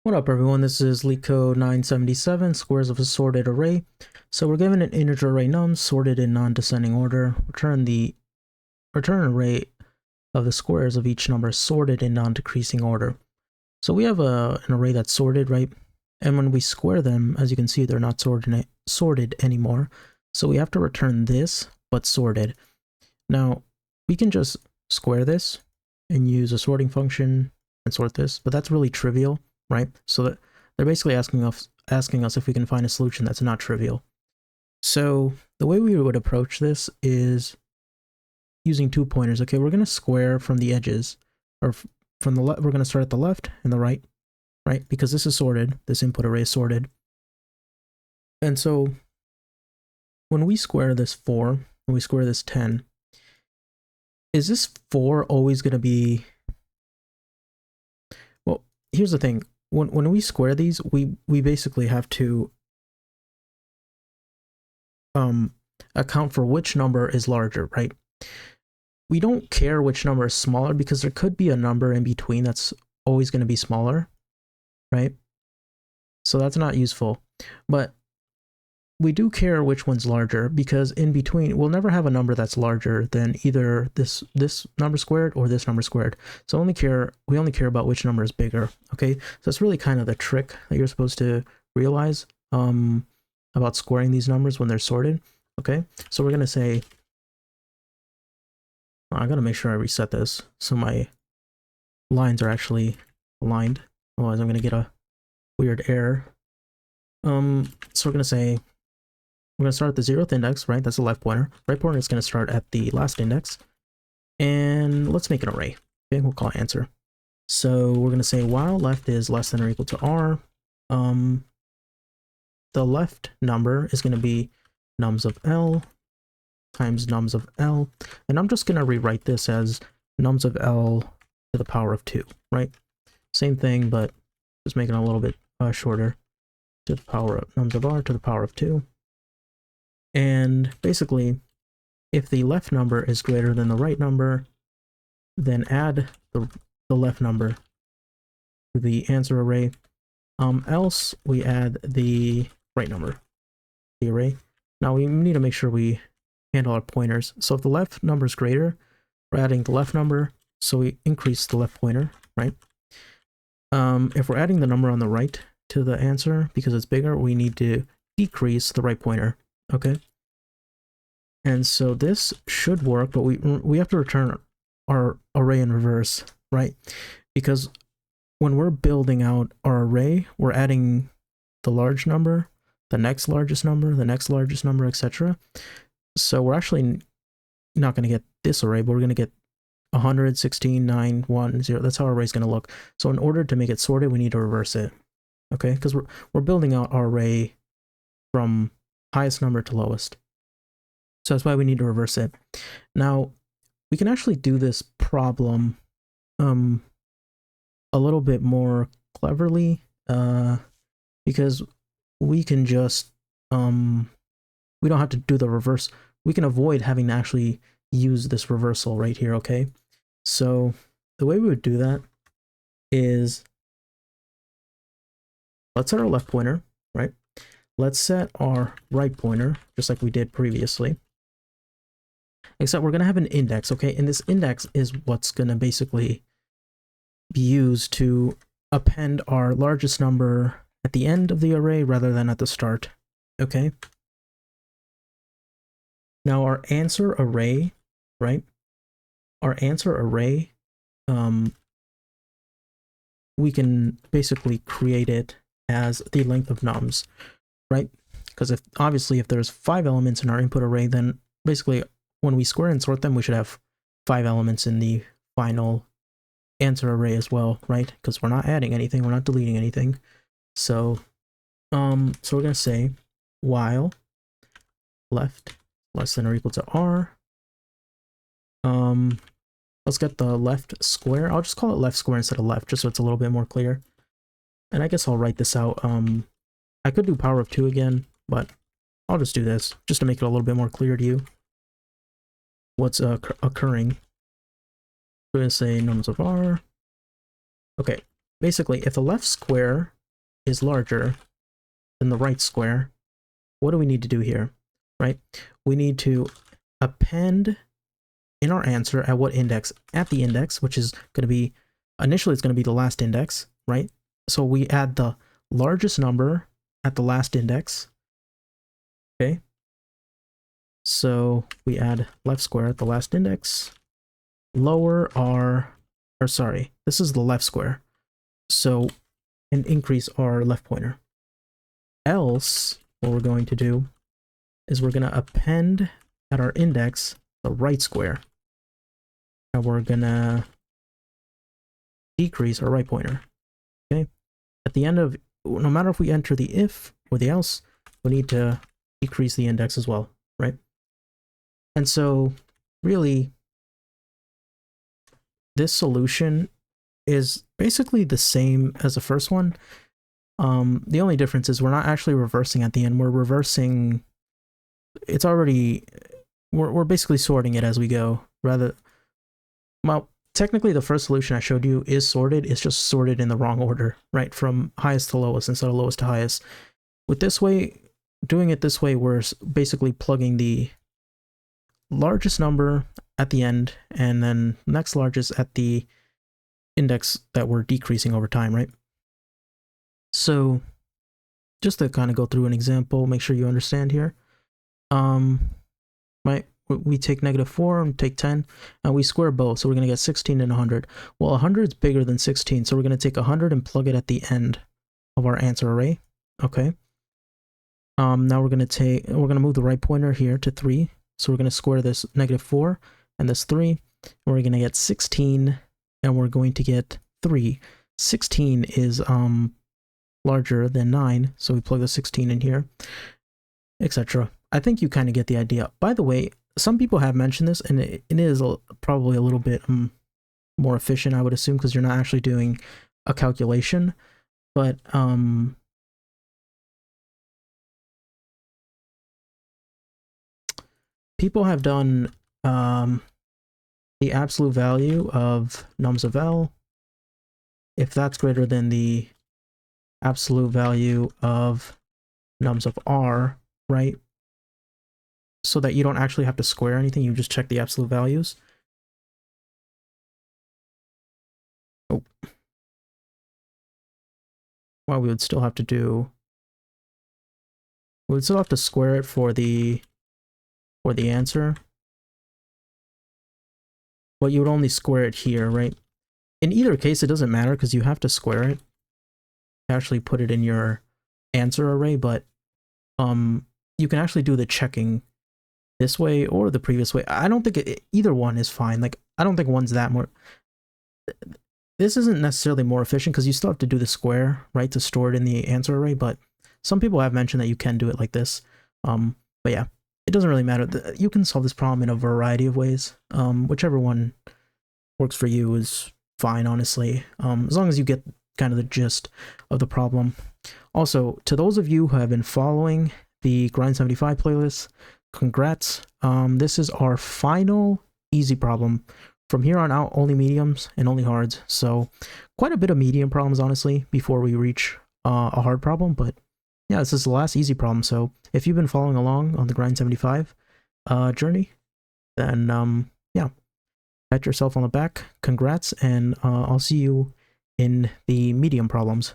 What up, everyone? This is LeetCode 977, squares of a sorted array. So we're given an integer array num sorted in non-descending order. Return an array of the squares of each number sorted in non-decreasing order. So we have an array that's sorted, right? And when we square them, as you can see, they're not sorted anymore. So we have to return this, but sorted. Now, we can just square this and use a sorting function and sort this, but that's really trivial, right? So that they're basically asking us if we can find a solution that's not trivial. So the way we would approach this is using 2 pointers. Okay, we're going to square from the edges, or from the left. We're going to start at the left and the right, right? Because this is sorted. This input array is sorted. And so when we square this 4, when we square this 10, is this 4 always going to be... Well, here's the thing. When we square these, we basically have to account for which number is larger, right? We don't care which number is smaller because there could be a number in between that's always going to be smaller, right? So that's not useful. But we do care which one's larger because in between, we'll never have a number that's larger than either this number squared or this number squared. So we only care about which number is bigger, okay? So that's really kind of the trick that you're supposed to realize about squaring these numbers when they're sorted, okay? So we're going to say, I got to make sure I reset this so my lines are actually aligned. Otherwise, I'm going to get a weird error. So we're going to say, we're going to start at the 0th index, right? That's the left pointer. Right pointer is going to start at the last index. And let's make an array. Okay, we'll call it answer. So we're going to say while left is less than or equal to r, the left number is going to be nums of L times nums of L. And I'm just going to rewrite this as nums of L to the power of 2, right? Same thing, but just making it a little bit shorter. To the power of nums of R to the power of 2. And basically, if the left number is greater than the right number, then add the left number to the answer array. Else, we add the right number to the array. Now, we need to make sure we handle our pointers. So if the left number is greater, we're adding the left number, so we increase the left pointer, right? If we're adding the number on the right to the answer, because it's bigger, we need to decrease the right pointer. Okay, and so this should work, but we have to return our array in reverse, right? Because when we're building out our array, we're adding the large number, the next largest number, the next largest number, etc. So we're actually not going to get this array, but we're going to get 100, 16, 9, 1, 0. That's how our array is going to look. So in order to make it sorted, we need to reverse it. Okay, because we're building out our array from highest number to lowest. So that's why we need to reverse it. Now, we can actually do this problem a little bit more cleverly because we can just, we don't have to do the reverse. We can avoid having to actually use this reversal right here, okay? So the way we would do that is, let's set our left pointer, right? Let's set our right pointer, just like we did previously. Except we're going to have an index, okay? And this index is what's going to basically be used to append our largest number at the end of the array rather than at the start, okay? Now our answer array, right? Our answer array, we can basically create it as the length of nums, right? Because obviously if there's 5 elements in our input array, then basically when we square and sort them, we should have 5 elements in the final answer array as well, right? Because we're not adding anything, we're not deleting anything. So, so we're gonna say while left less than or equal to r. Let's get the left square. I'll just call it left square instead of left, just so it's a little bit more clear. And I guess I'll write this out. I could do power of 2 again, but I'll just do this just to make it a little bit more clear to you what's occurring. We're going to say nums of r. Okay, basically, if the left square is larger than the right square, what do we need to do here, right? We need to append in our answer at what index? At the index, which is going to be, initially it's going to be the last index, right? So we add the largest number at the last index, okay? So we add left square at the last index, lower our, or sorry, this is the left square. So, and increase our left pointer. Else, what we're going to do is we're going to append at our index the right square. And we're going to decrease our right pointer. Okay? At the end of, no matter if we enter the if or the else, we need to decrease the index as well, right? And so, really, this solution is basically the same as the first one. The only difference is we're not actually reversing at the end. We're reversing, it's already, we're basically sorting it as we go. Rather, well, technically the first solution I showed you is sorted. It's just sorted in the wrong order, right? From highest to lowest instead of lowest to highest. With this way, doing it this way, we're basically plugging the largest number at the end and then next largest at the index that we're decreasing over time, right? So just to kind of go through an example, make sure you understand here. Right, we take -4 and take 10 and we square both, so we're going to get 16 and 100. Well, 100 is bigger than 16, so we're going to take 100 and plug it at the end of our answer array. Okay. Now we're going to move the right pointer here to 3, so we're going to square this -4 and this 3, and we're going to get 16 and we're going to get 3. 16 is larger than 9, so we plug the 16 in here, etc. I think you kind of get the idea. By the way, some people have mentioned this, and it is probably a little bit more efficient, I would assume, because you're not actually doing a calculation. But people have done the absolute value of nums of L, if that's greater than the absolute value of nums of R, right? So that you don't actually have to square anything, you just check the absolute values. Oh. Well, we would still have to do, we would still have to square it for the answer. But you would only square it here, right? In either case, it doesn't matter because you have to square it to actually put it in your answer array, but you can actually do the checking this way or the previous way. I don't think either one is fine. Like, I don't think one's that more. This isn't necessarily more efficient because you still have to do the square, right, to store it in the answer array, but some people have mentioned that you can do it like this. But yeah, it doesn't really matter. You can solve this problem in a variety of ways. Whichever one works for you is fine, honestly, as long as you get kind of the gist of the problem. Also, to those of you who have been following the Grind 75 playlist, congrats. This is our final easy problem. From here on out, only mediums and only hards. So quite a bit of medium problems, honestly, before we reach a hard problem. But yeah, this is the last easy problem. So if you've been following along on the Grind 75 journey, then yeah, pat yourself on the back. Congrats, and I'll see you in the medium problems.